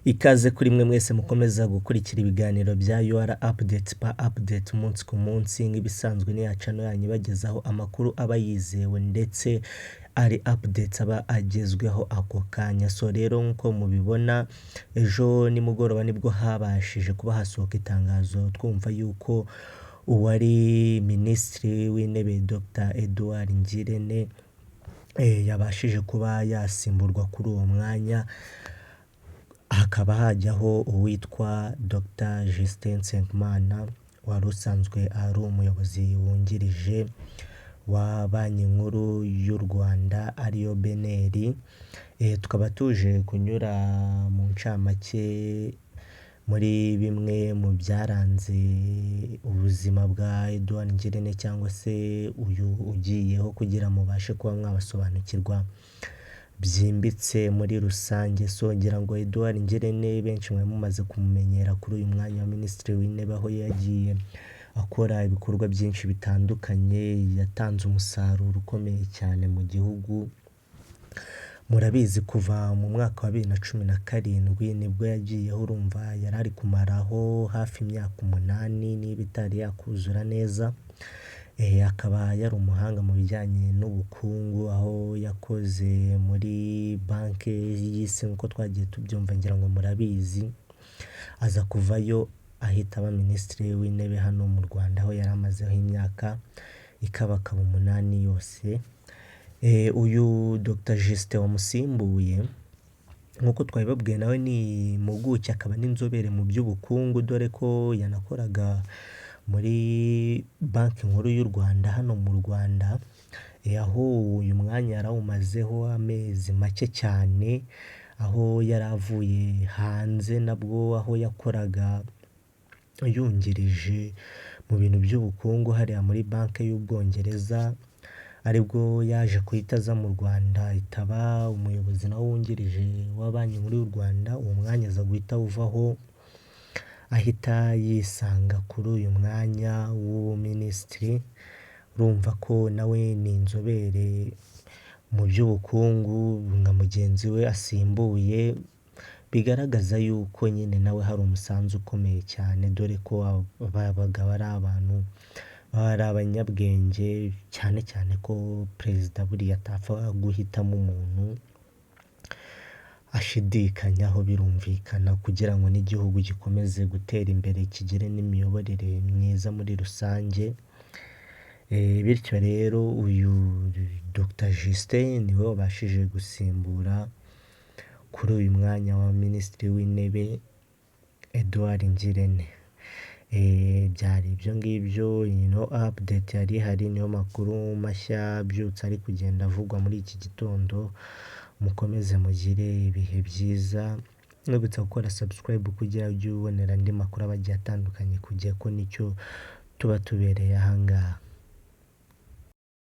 Ikaze kuri mwe mwese mukomeza gukurikira ibiganiro bya UR Updates update umunsi ku munsi nk'ibisanzwe ni ya channel yanyu ibagezaho amakuru aba yizewe ndetse ari updates aba agezweho ako kanya. So rero nkuko mubibona ejo nimugoroba nibwo habashije kuba hasohoka itangazo twumva yuko uwari Minisitiri w'Intebe Dr Edouard Ngirente yabashije kuba yasimburwa kuri uwo mwanya, hakaba hajyaho uwitwa Dr Justin Nsekimana wari usanzwe ari umuyobozi wungirije wa Banki Nkuru y'u Rwanda ariyo BNR. Tukaba tuje kunyura mu ncamake muri bimwe mu byaranze ubuzima bwa Edouard Ngirente cyangwa se uyu ugiyeho kugira mubashe kuba mwabasobanukirwa byimbitse muri rusange. So ngira ngo Edouard Ngirente benshi mwe mumaze kumumenyera kuri uyu mwanya wa Minisitiri w'Intebe, aho yagiye akora ibikorwa byinshi bitandukanye, yatanze umusaruro ukomeye cyane mu gihugu. Murabizi kuva mu mwaka wa 2017 nibwo yagiyeho, urumva yari ari kumaraho hafi imyaka 8 niba itari yakuzura neza. Akaba yari umuhanga mu bijyanye n'ubukungu, aho yakoze muri banki y'isi nk'uko twagiye tubyumva, ngira ngo murabizi. Aza kuvayo ahita aba Minisitiri w'Intebe hano mu Rwanda, aho yari amazeho imyaka ikabakaba 8 yose. Uyu Dr Justin wamusimbuye nk'uko twabibabwiye nawe ni impuguke akaba n'inzobere mu by'ubukungu, dore ko yanakoraga muri Banki Nkuru y'u Rwanda hano mu Rwanda, aho uyu mwanya yarawumazeho amezi make cyane, aho yari avuye hanze nabwo, aho yakoraga yungirije mu bintu by'ubukungu hariya muri banki y'Ubwongereza, aribwo yaje kuhita aza mu Rwanda itaba umuyobozi nawe wungirije wa Banki Nkuru y'u Rwanda. Uwo mwanya aza guhita uvaho ahita yisanga kuri uyu mwanya w'ubuminisitiri. Urumva ko nawe ni inzobere mu by'ubukungu nka mugenzi we asimbuye, bigaragaza yuko nyine nawe hari umusanzu ukomeye cyane, dore ko babaga bari abantu bari abanyabwenge cyane cyane ko perezida buriya atapfa guhitamo umuntu ashidikanyaho, birumvikana, kugira ngo n'igihugu gikomeze gutera imbere kigire n'imiyoborere myiza muri rusange. Bityo rero uyu Dr Justin niwe wabashije gusimbura kuri uyu mwanya wa Minisitiri w'Intebe Edouard Ngirente. Byari ibyo ngibyo, update yari ihari, niyo makuru mashya byutse ari kugenda avugwa muri iki gitondo. Mukomeze mugire ibihe byiza, mwibutsa gukora subscribe kugira ujye ubonera andi makuru abagiye atandukanye, kugiye ko nicyo tuba tubereye ahangaha.